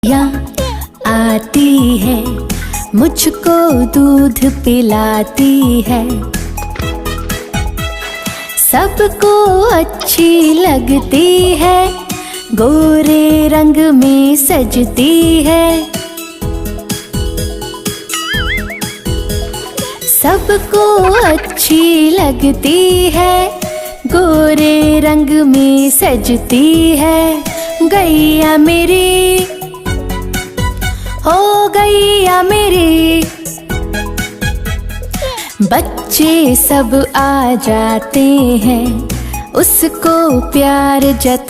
यहाँ आती है, मुझको दूध पिलाती है, सबको अच्छी लगती है, गोरे रंग में सजती है, सबको अच्छी लगती है, गोरे रंग में सजती है। गैया मेरी, ओ गैया मेरी, बच्चे सब आ जाते हैं, उसको प्यार जता